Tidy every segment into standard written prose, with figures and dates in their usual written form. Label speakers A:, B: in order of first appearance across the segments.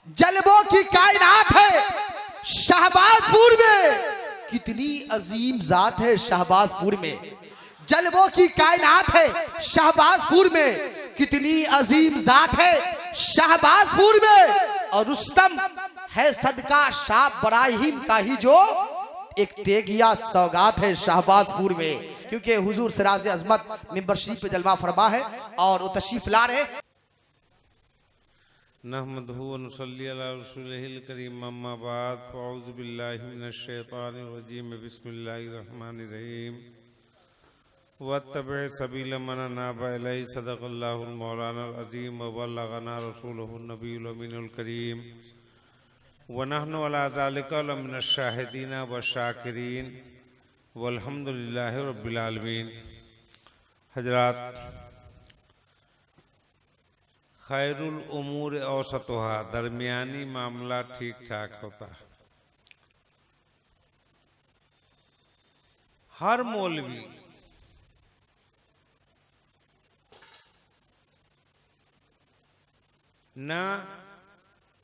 A: जलवों की कायनात है शहबाजपुर में, कितनी अजीम जात है शहबाजपुर में। जलवों की कायनात है शहबाजपुर में, कितनी अजीम जात है शहबाजपुर में। और रुस्तम है सदका शाह इब्राहिम का ही जो एक तेगिया सौगात है शहबाजपुर में, क्योंकि हुजूर सिराज अजमत मिंबर शरीफ पे जलवा फरमा है और वो तशरीफ ला रहे।
B: नहमदहु व नुसल्ली अला रसूलिहिल करीम, अम्मा बाद, फ़अऊज़ु बिल्लाहि मिनश शैतानिर रजीम, बिस्मिल्लाहिर रहमानिर रहीम। वत्तबि सबील मन अनाबा इलैहि, सदक़ल्लाहुल मौलानाल अज़ीम व बल्लगना रसूलुहुन नबियुल अमीनुल करीम व नहनु अला ज़ालिका लमिनश शाहिदीन व शाकिरीन वल्हम्दुलिल्लाहि रब्बिल आलमीन। हज़रात, खैरुल उमूर औसतुहा, दरमियानी मामला ठीक ठाक होता है। हर मौलवी न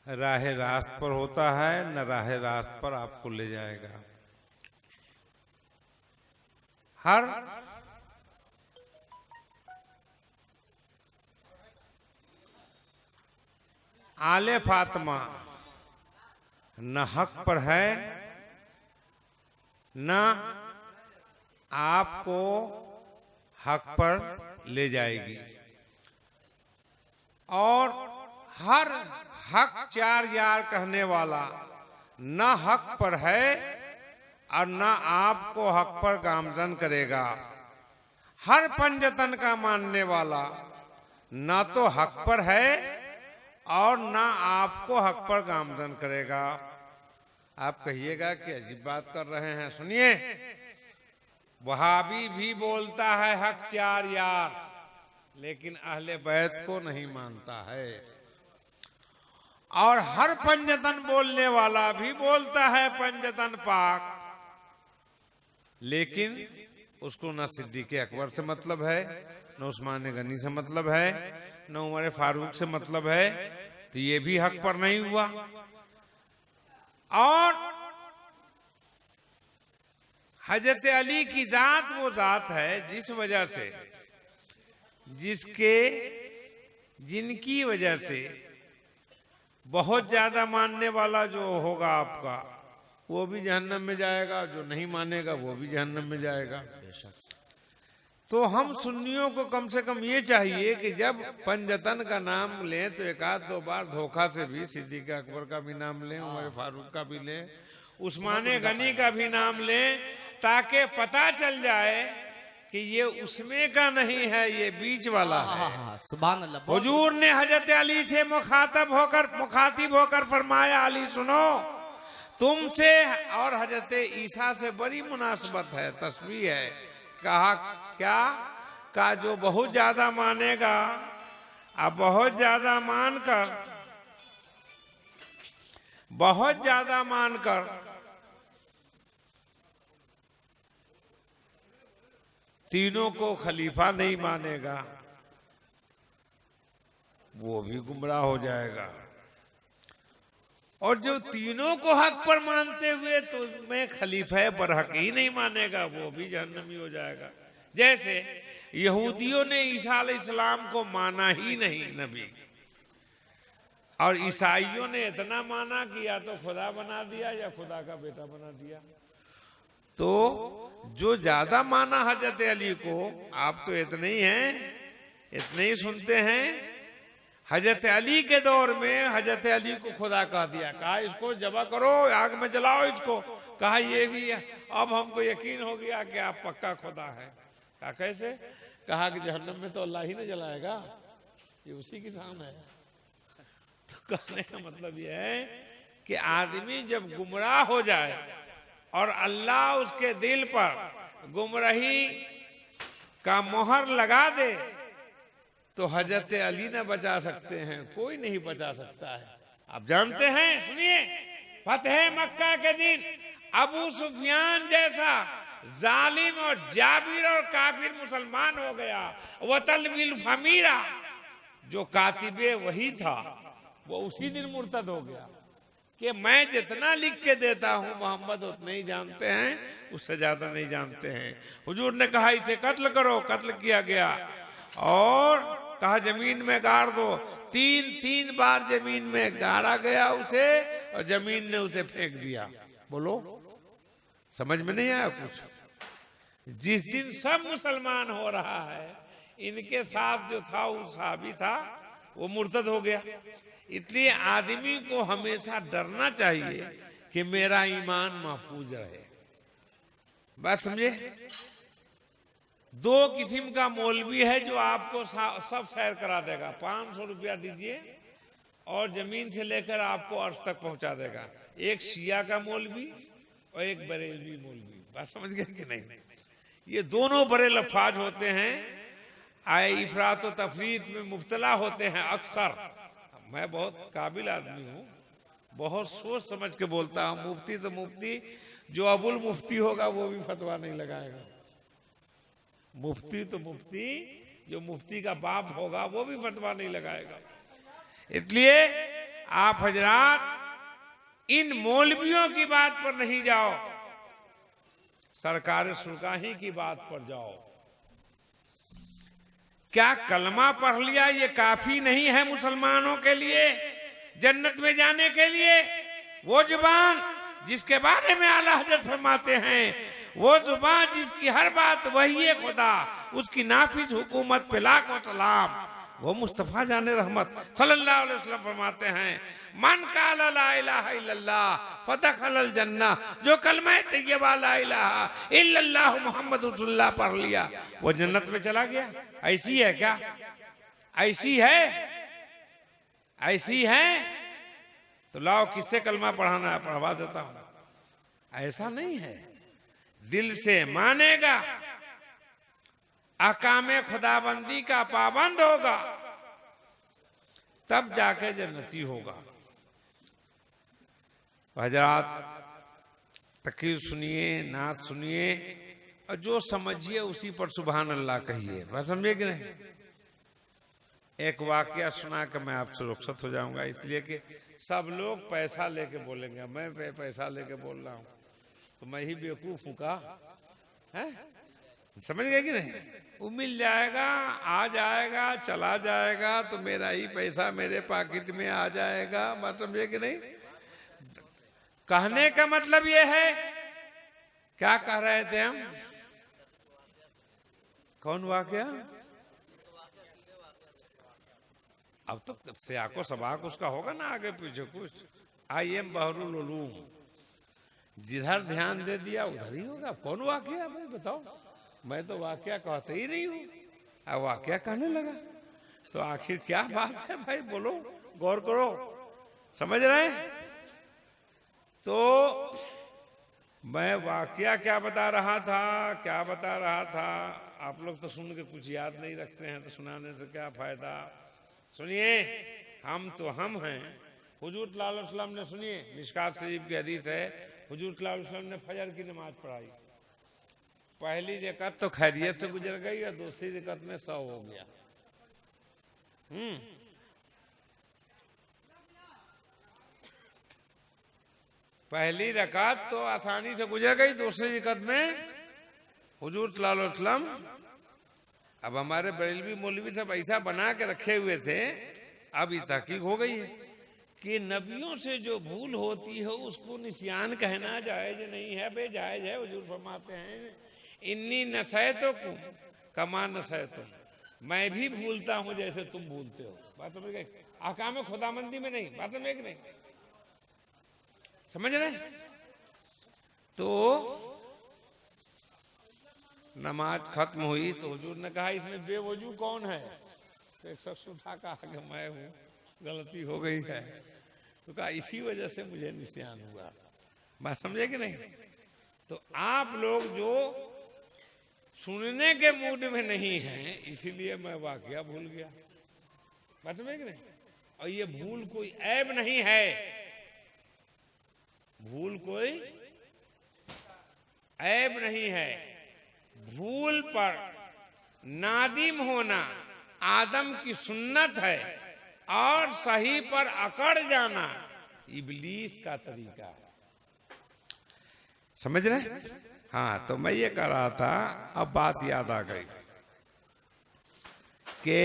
B: राह रास्त पर होता है, न राह रास्त पर आपको ले जाएगा। हर आले फातिमा न हक पर है, न आपको हक पर ले जाएगी। और हर हक चार यार कहने वाला न हक पर है और न आपको हक पर गामजन करेगा। हर पंजतन का मानने वाला न तो हक पर है और ना आपको हक पर गामजन करेगा। आप कहिएगा कि अजीब बात कर रहे हैं। सुनिए, वहाबी भी बोलता है हक चार यार, लेकिन अहले बैत को नहीं मानता है। और हर पंजतन बोलने वाला भी बोलता है पंजतन पाक, लेकिन उसको ना सिद्दीक़ अकबर से मतलब है, न उस्मान गनी से मतलब है, न उमर फारूक से मतलब है, तो ये भी हक पर नहीं हुआ। और हजरत अली की जात वो जात है जिस वजह से, जिनकी वजह से बहुत ज्यादा मानने वाला जो होगा आपका, वो भी जहन्नम में जाएगा, जो नहीं मानेगा वो भी जहन्नम में जाएगा। तो हम सुन्नियों को कम से कम ये चाहिए कि जब पंजतन का नाम लें तो एक आध दो बार धोखा से भी सिद्दीक़ अकबर का भी नाम लें, उमर फारूक का भी लें, उस्मान गनी का भी नाम लें, ताकि पता चल जाए कि ये उसमें का नहीं है, ये बीच वाला है।
A: सुभान अल्लाह।
B: हुजूर ने हजरत अली से मुखातिब होकर फरमाया, अली सुनो, तुमसे और हजरत ईसा से बड़ी मुनासबत है, तस्बीह है। कहा क्या? कहा जो बहुत ज्यादा मानेगा, अब बहुत ज्यादा मानकर तीनों को खलीफा नहीं मानेगा, वो भी गुमराह हो जाएगा। और जो तीनों को हक पर मानते हुए तो मैं खलीफा बरहक ही नहीं मानेगा, वो भी जहन्नमी हो जाएगा। जैसे यहूदियों ने ईसा अलैहिस्सलाम को माना ही नहीं नबी, और ईसाइयों ने इतना माना कि या तो खुदा बना दिया या खुदा का बेटा बना दिया। तो जो ज्यादा माना हजरत अली को, आप तो इतने ही हैं, इतने ही सुनते हैं। हजरत अली के दौर में हजरत अली को खुदा कह दिया, कहा इसको जबा करो, आग में जलाओ इसको। कहा ये भी है, अब हमको यकीन हो गया कि आप पक्का खुदा है। कहा कैसे? कहा कि जहन्नम में तो अल्लाह ही नहीं जलाएगा, ये उसी की शान है। तो कहने का मतलब ये है कि आदमी जब गुमराह हो जाए और अल्लाह उसके दिल पर गुमराही का मोहर लगा दे, तो हजरत अली न बचा सकते हैं, कोई नहीं बचा सकता है। आप जानते हैं, सुनिए, फतह मक्का के दिन अबू सुफियान जैसा जालिम और जाबिर और काफिर मुसलमान हो गया। वतल बिल फमीरा, जो कातिबे वही था, वो उसी दिन मुर्तद हो गया कि मैं जितना लिख के देता हूं मोहम्मद उतना ही जानते हैं, उससे ज्यादा नहीं जानते हैं। हुजूर ने कहा इसे कत्ल करो, कत्ल किया गया और कहा जमीन में गाड़ दो। तीन बार जमीन में गाड़ा गया उसे और जमीन ने उसे फेंक दिया। बोलो समझ में नहीं आया कुछ? जिस दिन सब मुसलमान हो रहा है, इनके साथ जो था वो साहबी था, वो मुर्तद हो गया। इसलिए आदमी को हमेशा डरना चाहिए कि मेरा ईमान महफूज रहे। बात समझे? दो किस्म का मौलवी है जो आपको सब सैर करा देगा। 500 रुपया दीजिए और जमीन से लेकर आपको अर्श तक पहुंचा देगा। एक शिया का मौलवी और एक बरेलवी मौलवी। बात समझ गए कि नहीं? ये दोनों बड़े लफाज होते हैं, आए इफरात व तफरीत में मुब्तला होते हैं अक्सर। मैं बहुत काबिल आदमी हूँ, बहुत सोच समझ के बोलता हूँ। मुफ्ती तो मुफ्ती, जो अबुल मुफ्ती होगा वो भी फतवा नहीं लगाएगा। मुफ्ती तो मुफ्ती, जो मुफ्ती का बाप होगा वो भी फतवा नहीं लगाएगा। इसलिए आप हजरात इन मौलवियों की बात पर नहीं जाओ, सरकार सुरगाही की बात पर जाओ। क्या कलमा पढ़ लिया ये काफी नहीं है मुसलमानों के लिए जन्नत में जाने के लिए? वो जुबान जिसके बारे में आला हजरत फरमाते हैं, वो जुबान जिसकी हर बात वही है खुदा, उसकी नाफिज हुकूमत पे लाखों सलाम। वो मुस्तफा जाने रहमत सल्लल्लाहु अलैहि वसल्लम फरमाते हैं, मन काला ला इलाहा इल्लल्लाह फदखलल जन्नह। जो कलमा तैयबा ला इलाहा इल्लल्लाह मुहम्मद रसूलुल्लाह पढ़ लिया वो जन्नत में चला गया। ऐसी है क्या? ऐसी है? ऐसी है तो लाओ किससे कलमा पढ़ाना है, पढ़वा देता हूं। ऐसा नहीं है। दिल से मानेगा, अकामे खुदाबंदी का पाबंद होगा, तब जाके जन्नती होगा। हजरात तकरीर सुनिए, नात सुनिए और जो समझिए उसी पर सुभान अल्लाह कहिए। बात समझे कि नहीं? एक वाकया सुना के मैं आपसे रुखसत हो जाऊंगा, इसलिए कि सब लोग पैसा लेके बोलेंगे। मैं पैसा लेके बोल रहा हूं तो मैं ही बेवकूफ हूं का? है? समझ गए कि नहीं? वो मिल जाएगा, आ जाएगा, चला जाएगा, तो मेरा ही पैसा मेरे पॉकेट में आ जाएगा। बात समझे कि नहीं? कहने का मतलब ये है, क्या कह रहे थे हम? कौन वाकया? अब तो सियाको सबाक उसका होगा ना, आगे पीछे कुछ। आई एम बहरुल उलूम, जिधर ध्यान दे दिया उधर ही होगा। कौन वाकया भाई बताओ? मैं तो वाकया कहते ही नहीं हूं, अब वाकया कहने लगा तो आखिर क्या बात है भाई? बोलो, गौर करो। समझ रहे हैं? तो मैं वाकया क्या बता रहा था, क्या बता रहा था? आप लोग तो सुन के कुछ याद नहीं रखते हैं, तो सुनाने से क्या फायदा? सुनिए, हम तो हम हैं। हुजूर सल्लल्लाहु अलैहि वसल्लम ने, सुनिए, मिशकात शरीफ की हदीस है, हुजूर सल्लल्लाहु अलैहि वसल्लम ने फजर की नमाज पढ़ाई। पहली रकअत तो खैरियत से गुजर गई और दूसरी रकअत में 100 हो गया। पहली रकअत तो आसानी से गुजर गई, दूसरी रकअत में हुजूर सल्लल्लाहु अलैहि वसल्लम, अब हमारे बरेलवी मौलवी सब ऐसा बना के रखे हुए थे, अब ये तहकीक हो गई है कि नबियों से जो भूल होती है उसको निस्यान कहना जायज नहीं है, बेजायज है। हुजूर फरमाते हैं, इन्नी नसैतुकुम कमा नसैतुम, मैं भी भूलता हूं जैसे तुम भूलते हो। बात समझ गए? अहकाम खुदाबंदी में नहीं। बात समझ नहीं? समझ रहे? तो नमाज खत्म हुई तो हुजूर ने कहा, इसमें बेवजू कौन है? तो एक शख्स उठा कहा कि मैं हूं, गलती हो गई है। तो कहा इसी वजह से मुझे निस्यान हुआ। बात समझे कि नहीं? तो आप लोग जो सुनने के मूड में नहीं हैं, इसीलिए मैं वाकया भूल गया। बात समझे कि नहीं? और ये भूल कोई ऐब नहीं है, भूल कोई ऐब नहीं है। भूल पर नादिम होना आदम की सुन्नत है। और सही पर अकड़ जाना इब्लीस का तरीका है। समझ रहे? हाँ, तो मैं ये कह रहा था, अब बात याद आ गई कि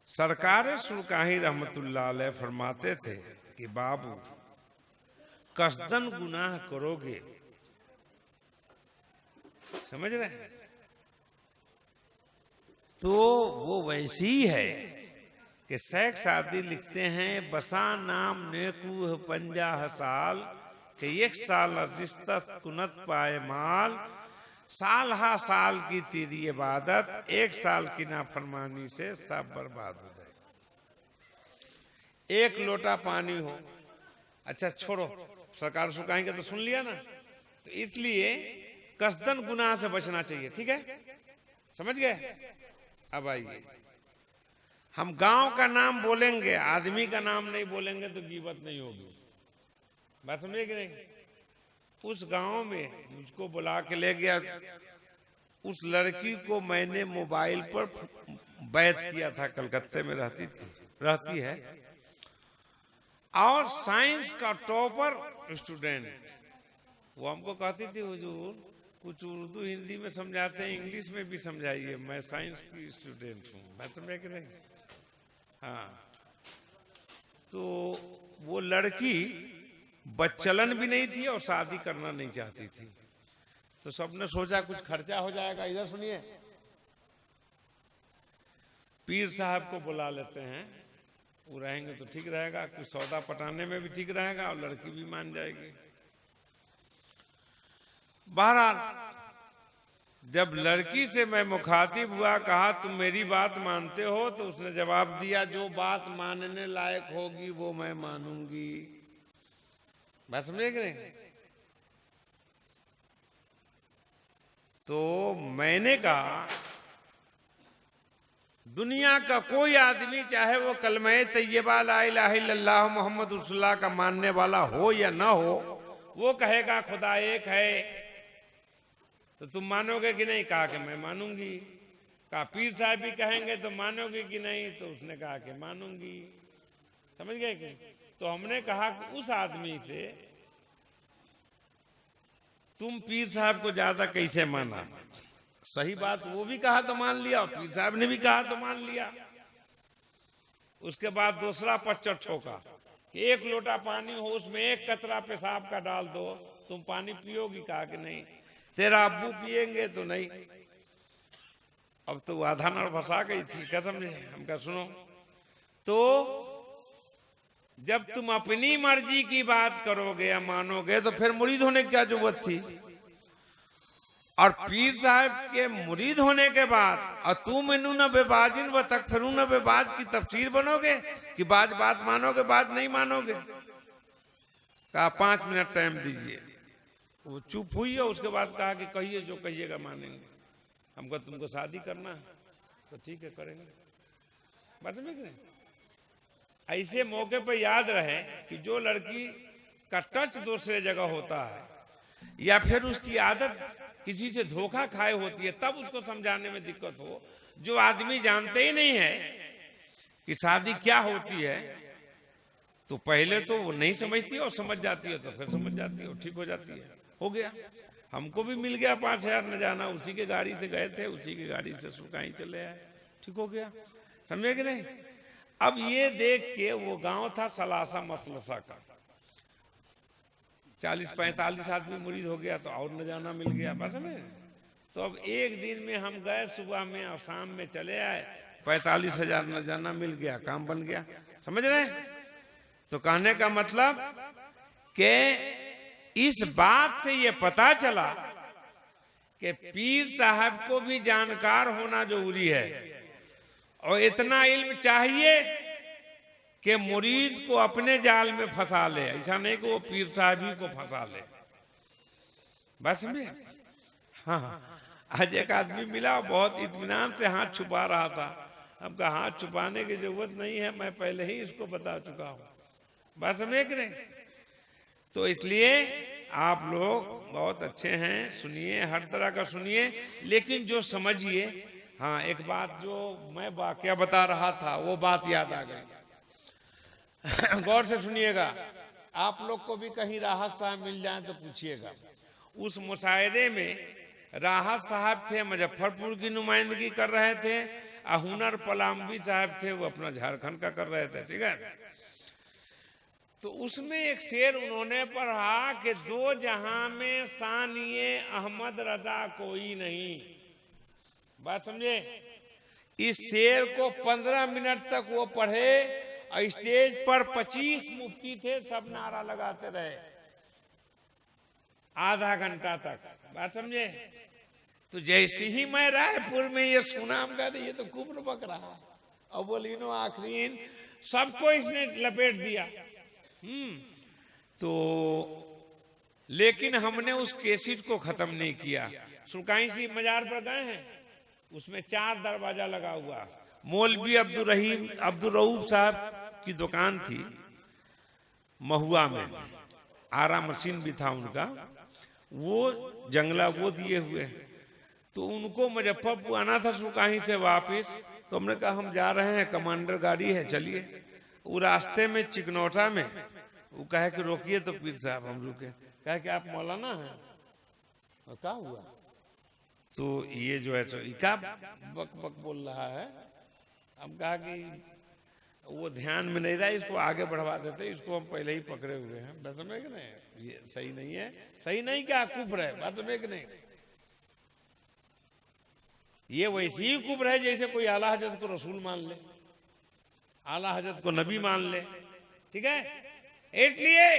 B: सरकार सुरकाही रहमतुल्लाह अलैह फरमाते थे कि बाबू कसदन गुनाह करोगे, समझ रहे हैं, तो वो वैसी है कि शेख सादी लिखते हैं, बसा नाम नेकू पंजाह साल कि एक साल अजिस्तस कुनत पाए माल, साल हा साल की तेरी इबादत, एक साल की नाफरमानी से सब बर्बाद हो जाए। एक लोटा पानी हो, अच्छा छोड़ो, सरकार सुखाएंगे तो सुन लिया ना, तो इसलिए कसदन गुनाह से बचना चाहिए। ठीक है, समझ गए? अब आइए, हम गांव का नाम बोलेंगे, आदमी का नाम नहीं बोलेंगे तो गीबत नहीं होगी। बात समझे कि नहीं? उस गांव में मुझको बुला के ले गया, उस लड़की को मैंने मोबाइल पर बैत किया था, कलकत्ते में रहती है, और साइंस का टॉपर स्टूडेंट, वो हमको कहती थी हुजूर कुछ उर्दू हिंदी में समझाते हैं, इंग्लिश में भी समझाइए, मैं साइंस की स्टूडेंट हूँ। बात समझे कि नहीं? हाँ, तो वो लड़की बच्चलन भी नहीं थी और शादी करना नहीं चाहती थी, तो सबने सोचा कुछ खर्चा हो जाएगा। इधर सुनिए, पीर साहब को बुला लेते हैं, वो रहेंगे तो ठीक रहेगा, कुछ सौदा पटाने में भी ठीक रहेगा और लड़की भी मान जाएगी। बहरहाल जब लड़की से मैं मुखातिब हुआ, कहा तुम मेरी बात मानते हो, तो उसने जवाब दिया जो बात मानने लायक होगी वो मैं मानूंगी। बात समझे कि नहीं? तो मैंने कहा दुनिया का कोई आदमी, चाहे वो कलमे तैयबा ला इलाहा इल्लल्लाह मोहम्मद रसूलुल्लाह का मानने वाला हो या ना हो, वो कहेगा खुदा एक है, तो तुम मानोगे कि नहीं? कहा कि मैं मानूंगी। कहा पीर साहब भी कहेंगे तो मानोगे कि नहीं? तो उसने कहा कि मानूंगी। समझ गए कि? तो हमने कहा कि उस आदमी से तुम पीर साहब को ज्यादा कैसे माना? सही बात, वो भी कहा तो मान लिया, पीर साहब ने भी कहा तो मान लिया। उसके बाद दूसरा पच्चर ठोका कि एक लोटा पानी हो, उसमें एक कतरा पेशाब का डाल दो, तुम पानी पियोगी? कहा कि नहीं। तेरा अब्बू पिएंगे? तो नहीं। अब तो आधा नाड़ फंसा गई थी, क्या समझे? हम क्या सुनो, तो जब तुम अपनी मर्जी की बात करोगे या मानोगे तो फिर मुरीद होने की क्या जरूरत थी? और पीर साहब के मुरीद होने के बाद और तुम इन्होंने बेबाजिन व तकफिरून बेबाज की तफसीर बनोगे कि बाज बात मानोगे, बात नहीं मानोगे? कहा 5 मिनट टाइम दीजिए। वो चुप हुई और उसके बाद कहा कि कहिए, जो कहिएगा मानेंगे। हमको तुमको शादी करना है तो ठीक है, करेंगे। बात समझ गए? ऐसे मौके पर याद रहे कि जो लड़की का टच दूसरे जगह होता है या फिर उसकी आदत किसी से धोखा खाए होती है, तब उसको समझाने में दिक्कत हो। जो आदमी जानते ही नहीं है कि शादी क्या होती है, तो पहले तो वो नहीं समझती और समझ जाती है, तो फिर समझ जाती है और ठीक हो जाती है। हो गया, हमको भी मिल गया 5000 न जाना, उसी के गाड़ी से गए थे, उसी की गाड़ी से सुरकाई चले आए, ठीक हो गया। समझे कि नहीं? अब ये देख के, वो गांव था सलासा मसलसा का, 40-45 आदमी मुरीद हो गया, तो और न जाना मिल गया। बस में तो अब एक दिन में हम गए सुबह में और शाम में चले आए, 45,000 न जाना मिल गया, काम बन गया। समझ रहे? तो कहने का मतलब कि इस बात से ये पता चला कि पीर साहब को भी जानकार होना जरूरी है और इतना इल्म चाहिए कि मुरीद को अपने जाल में फंसा ले। ऐसा नहीं कि वो पीर साहब ही को फंसा ले। बस में हाँ, आज एक आदमी मिला, बहुत इत्मीनान से हाथ छुपा रहा था। हम कहा हाथ छुपाने की जरूरत नहीं है, मैं पहले ही इसको बता चुका हूं। बात समझे कि नहीं? तो इसलिए आप लोग बहुत अच्छे हैं, सुनिए, हर तरह का सुनिए, लेकिन जो समझिए हाँ, एक बात जो मैं वाकया बता रहा था वो बात याद आ गई। गौर से सुनिएगा, आप लोग को भी कहीं राहत साहब मिल जाए तो पूछिएगा। उस मुशायरे में राहत साहब थे, मुजफ्फरपुर की नुमाइंदगी कर रहे थे, हुनर पलामवी साहब थे, वो अपना झारखंड का कर रहे थे, ठीक है। तो उसमें एक शेर उन्होंने पढ़ा कि दो जहां में सानिए अहमद रजा कोई नहीं। बात समझे? इस शेर को 15 मिनट तक वो पढ़े और स्टेज पर 25 मुफ्ती थे, सब नारा लगाते रहे आधा घंटा तक। बात समझे? तो जैसे ही मैं रायपुर में ये सुना, ये तो कुब्र बक रहा, अव्वलीनो आखिरीन सबको इसने लपेट दिया। तो लेकिन हमने उस केसेट को खत्म नहीं किया। सुरकाई सी मजार पर गए हैं, उसमें 4 दरवाजा लगा हुआ। मौलवी अब्दुल रऊफ साहब की दुकान थी महुआ में, आरा मशीन भी था उनका, वो जंगला वो दिए हुए। तो उनको मुजफ्फरपुर आना था सुरकाही से वापस, तो हमने कहा हम जा रहे हैं, कमांडर गाड़ी है, चलिए। वो रास्ते में चिकनौटा में वो कहे कि रोकिए, तो पीर साहब हम रुके, कहे कि आप मौलाना हैं। और क्या हुआ? तो ये जो है क्या बक बक बोल रहा है। हम कहा कि वो ध्यान में नहीं रहा, इसको आगे बढ़वा देते, इसको हम पहले ही पकड़े हुए हैं। बात समझे कि नहीं? ये सही नहीं है, सही नहीं, क्या कुफ्र है। बात समझे कि नहीं? ये वैसी ही कुफ्र है जैसे कोई आला हजरत को रसूल मान ले, आला हजरत को नबी मान ले, ठीक है। इसलिए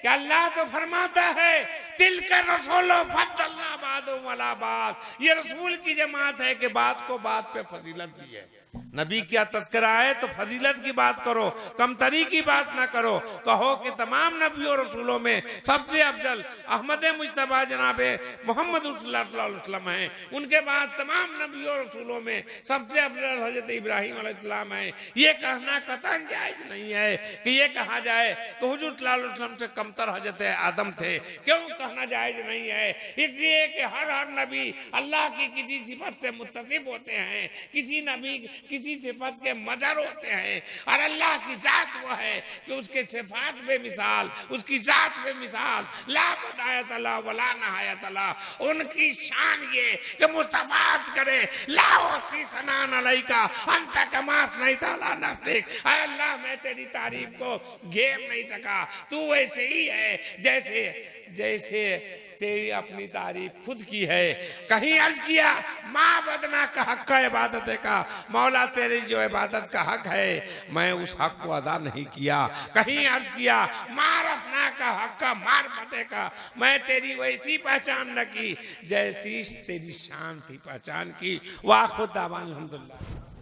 B: कि अल्लाह तो फरमाता है तिल का रसूलो फद्दलना बादो वाला बात, ये रसूल की जमात है कि बात को बात पे फजीलत दी है। नबी क्या तज़किरा है तो फजीलत की बात करो, कमतरी की बात ना करो। कहो कि तमाम नबियों रसूलों में सबसे अफजल अहमद मुज्तबा जनाबे मोहम्मद सल्लल्लाहु अलैहि वसल्लम हैं, उनके बाद तमाम नबियों रसूलों में सबसे अफजल हजरत इब्राहिम अलैहिस्सलाम है। ये कहना कतई जायज नहीं है कि ये कहा जाए कि हुजूर सल्लल्लाहु अलैहि वसल्लम से कमतर हजरत आदम थे, क्यों कहना जायज नहीं है? इसलिए कि हर नबी अल्लाह की किसी सिफत से मुत्तसिफ होते हैं, किसी नबी किसी सिफत के मजर होते हैं, और अल्लाह की जात वो है कि उसके सिफात बेमिसाल, उसकी जात बेमिसाल, ला बदायत अल्लाह वला नहायत अल्लाह। उनकी शान ये कि मुस्तफात करे लाओ सी सनान अलैका अंत कमास नहीं ताला नफ्तिक। अल्लाह मैं तेरी तारीफ को घेर नहीं सका, तू वैसे ही है जैसे जैसे तेरी अपनी तारीफ खुद की है। कहीं अर्ज किया माँ बदना का हक का इबादत का, मौला तेरी जो इबादत का हक है मैं उस हक को अदा नहीं किया। कहीं अर्ज किया मारफना का हक का मारफते का, मैं तेरी वैसी पहचान न की जैसी तेरी शान थी पहचान की। वाह खुद अल्हम्दुलिल्लाह।